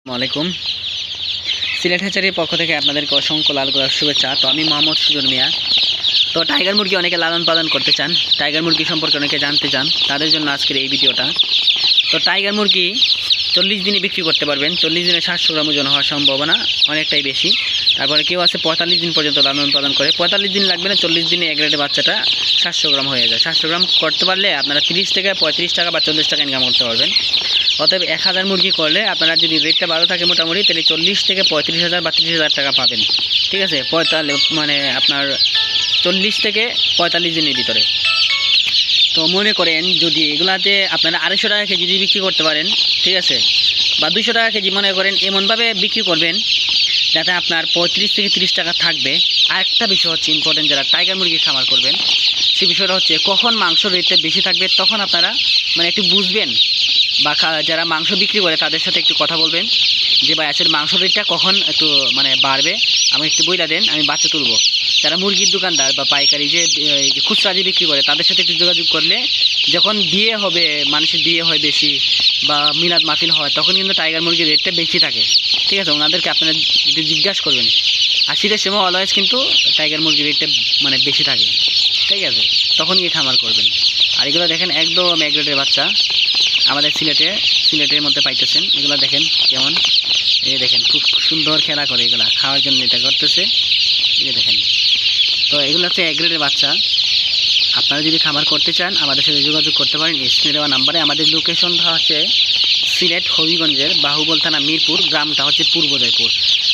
আসসালামাইকুম। সিলেট হ্যাচারির পক্ষ থেকে আপনাদেরকে অসংখ্য লাল গোলাপ শুভেচ্ছা। তো আমি মোহাম্মদ সুজন মিয়া। তো টাইগার মুরগি অনেকে লালন পালন করতে চান, টাইগার মুরগি সম্পর্কে অনেকে জানতে চান, তাদের জন্য আজকের এই ভিডিওটা। তো টাইগার মুরগি 40 দিনে বিক্রি করতে পারবেন। 40 দিনে 700 গ্রাম ওজন হওয়ার সম্ভাবনা অনেকটাই বেশি। তারপরে কেউ আছে 45 দিন পর্যন্ত লালন পালন করে। 45 দিন লাগবে না, 40 দিনে এক গ্রেডের বাচ্চাটা 700 গ্রাম হয়ে যায়। 700 গ্রাম করতে পারলে আপনারা 30 থেকে 35 টাকা বা 40 টাকা ইনকাম করতে পারবেন। অতএব 1000 মুরগি করলে আপনারা যদি রেটটা ভালো থাকে মোটামুটি, তাহলে 40 থেকে 35,000 বা 30,000 টাকা পাবেন। ঠিক আছে, 45 মানে আপনার 40 থেকে 45 দিনের ভিতরে। তো মনে করেন যদি এগুলাতে আপনারা 250 টাকা কেজি যদি বিক্রি করতে পারেন, ঠিক আছে, বা 200 টাকা কেজি মনে করেন, এমনভাবে বিক্রি করবেন যাতে আপনার 35 থেকে 30 টাকা থাকবে। আরেকটা বিষয় হচ্ছে ইম্পর্টেন্ট, যারা টাইগার মুরগির খামার করবেন সেই বিষয়টা হচ্ছে কখন মাংস রেটটা বেশি থাকবে তখন আপনারা মানে একটু বুঝবেন, বা যারা মাংস বিক্রি করে তাদের সাথে একটু কথা বলবেন যে ভাই আসলে মাংস রেটটা কখন একটু মানে বাড়বে, আমি একটু বইলা দেন, আমি বাচ্চা তুলবো। যারা মুরগির দোকানদার বা পাইকারি যে খুচরা যে বিক্রি করে তাদের সাথে একটু যোগাযোগ করলে যখন বিয়ে হবে, মানুষের বিয়ে হয় বেশি বা মিলাদ মাহফিল হয়, তখন কিন্তু টাইগার মুরগির রেটটা বেশি থাকে। ঠিক আছে, ওনাদেরকে আপনারা একটু জিজ্ঞাসা করবেন। আর শীতের সময় অলওয়েজ কিন্তু টাইগার মুরগির রেটটা মানে বেশি থাকে। ঠিক আছে, তখন গিয়ে খামার করবেন। আর এগুলো দেখেন একদম এক গ্রেডের বাচ্চা আমাদের সিলেটের মধ্যে পাইতেছেন। এগুলো দেখেন কেমন, এই দেখেন খুব সুন্দর খেলা করে, এগুলা খাওয়ার জন্য এটা করতেছে, এই দেখেন। তো এগুলো হচ্ছে এক গ্রেডের বাচ্চা। আপনারা যদি খামার করতে চান আমাদের সাথে যোগাযোগ করতে পারেন স্ক্রিনে দেওয়া নাম্বারে। আমাদের লোকেশনটা হচ্ছে সিলেট হবিগঞ্জের বাহুবল থানা মিরপুর, গ্রামটা হচ্ছে পূর্ব জয়পুর।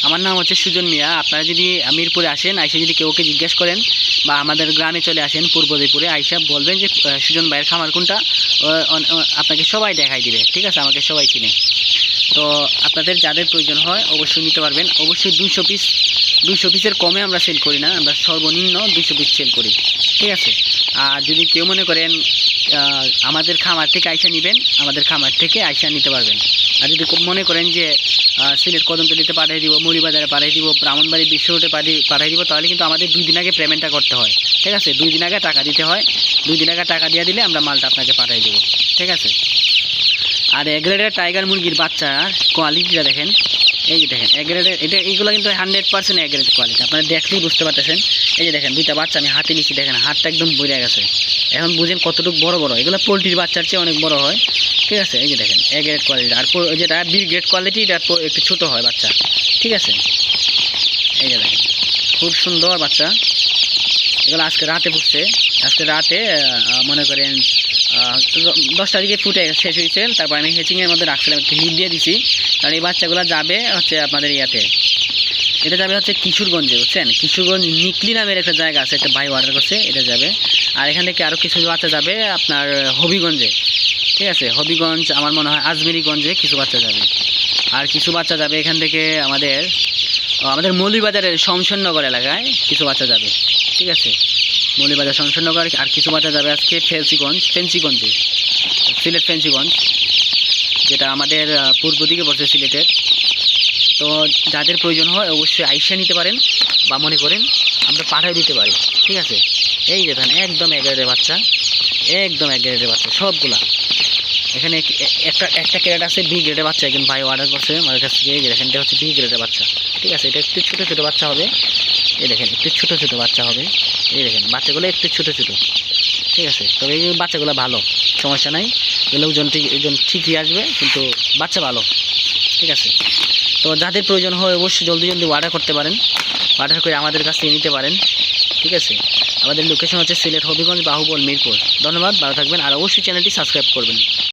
আমার নাম হচ্ছে সুজন মিয়া। আপনারা যদি মিরপুরে আসেন, আইসা যদি কেউকে জিজ্ঞেস করেন বা আমাদের গ্রামে চলে আসেন পূর্ব জয়পুরে, আইসা বলবেন যে সুজন ভাইয়ের খামার কোনটা, আপনাকে সবাই দেখাই দিবে। ঠিক আছে, আমাকে সবাই চিনে। তো আপনাদের যাদের প্রয়োজন হয় অবশ্যই নিতে পারবেন। অবশ্যই 200 পিসের কমে আমরা সেল করি না, আমরা সর্বনিম্ন 200 পিস সেল করি। ঠিক আছে, আর যদি কেউ মনে করেন আমাদের খামার থেকে আইসা নেবেন, আমাদের খামার থেকে আইসা নিতে পারবেন। আর যদি মনে করেন যে সিলেট কদমতলিতে পাঠিয়ে দিব, মুড়িবাজারে পাঠিয়ে দিব, ব্রাহ্মণবাড়ি বিশ্ব রোডে পাঠিয়ে দিব, তাহলে কিন্তু আমাদের 2 দিন আগে পেমেন্টটা করতে হয়। ঠিক আছে, 2 দিন আগে টাকা দিতে হয়। 2 দিন আগে টাকা দিয়ে দিলে আমরা মালটা আপনাকে পাঠিয়ে দেবো। ঠিক আছে, আর এক গ্রেডের টাইগার মুরগির বাচ্চার কোয়ালিটিটা দেখেন, এই যে দেখেন এক গ্রেডের, এইগুলো কিন্তু 100% এক গ্রেডের কোয়ালিটি। আপনারা দেখলেই বুঝতে পারতেছেন। এই যে দেখেন দুইটা বাচ্চা আমি হাতে নিচ্ছি, দেখেন হাতটা একদম বইরে গেছে। এখন বুঝেন কতটুকু বড় বড়, এগুলো পোলট্রির বাচ্চার চেয়ে অনেক বড় হয়। ঠিক আছে, এই যে দেখেন এ গ্রেড কোয়ালিটি। আর যেটা বি গ্রেড কোয়ালিটি এটা একটু ছোটো হয় বাচ্চা। ঠিক আছে, এই যে দেখেন খুব সুন্দর বাচ্চা। এগুলো আজকে রাতে ফুটছে, আজকে রাতে মনে করেন 10টার দিকে ফুটে শেষ হয়েছে। তারপর আমি হেচিংয়ের মধ্যে রাখছিলাম, একটু হিট দিয়ে দিছি। কারণ এই বাচ্চাগুলো যাবে হচ্ছে আপনাদের ইয়াতে, এটা যাবে হচ্ছে কিশোরগঞ্জে, বুঝছেন। কিশোরগঞ্জ নিকলি নামের একটা জায়গা আছে, একটা ভাই অর্ডার করছে, এটা যাবে। আর এখান থেকে আরও কিছু বাচ্চা যাবে আপনার হবিগঞ্জে। ঠিক আছে, হবিগঞ্জ আমার মনে হয় আজমেরিগঞ্জে কিছু বাচ্চা যাবে। আর কিছু বাচ্চা যাবে এখান থেকে আমাদের মৌলভীবাজারের শমশেরনগর এলাকায় কিছু বাচ্চা যাবে। ঠিক আছে, মৌলভীবাজার শমশেরনগর। আর কিছু বাচ্চা যাবে আজকে ফেন্সিগঞ্জে, সিলেট ফেন্সিগঞ্জ, যেটা আমাদের পূর্ব দিকে পড়ছে সিলেটের। তো যাদের প্রয়োজন হয় অবশ্যই আইসা নিতে পারেন, বা মনে করেন আমরা পাঠিয়ে দিতে পারি। ঠিক আছে, এই দেখেন একদম এক গ্রেডের বাচ্চা, একদম এক গ্রেডের বাচ্চা সবগুলা। এখানে একটা ক্যারেট আছে বি গ্রেডের বাচ্চা, একজন ভাই অর্ডার করছে আমার কাছ থেকে। এই যে দেখেন এটা হচ্ছে বি গ্রেডের বাচ্চা। ঠিক আছে, এটা একটু ছোটো ছোটো বাচ্চা হবে। এই দেখেন একটু ছোটো ছোটো বাচ্চা হবে, এই দেখেন বাচ্চাগুলো একটু ছোটো ছোটো। ঠিক আছে, তবে এই বাচ্চাগুলো ভালো, সমস্যা নাই। এগুলো ওজন ঠিকই আসবে, কিন্তু বাচ্চা ভালো। ঠিক আছে, তো যাদের প্রয়োজন হয় অবশ্যই জলদি অর্ডার করতে পারেন, অর্ডার করে আমাদের কাছ থেকে নিতে পারেন। ঠিক আছে, আমাদের লোকেশন হচ্ছে সিলেট হবিগঞ্জ বাহুবল মিরপুর। ধন্যবাদ, ভালো থাকবেন। আর অবশ্যই চ্যানেলটি সাবস্ক্রাইব করবেন।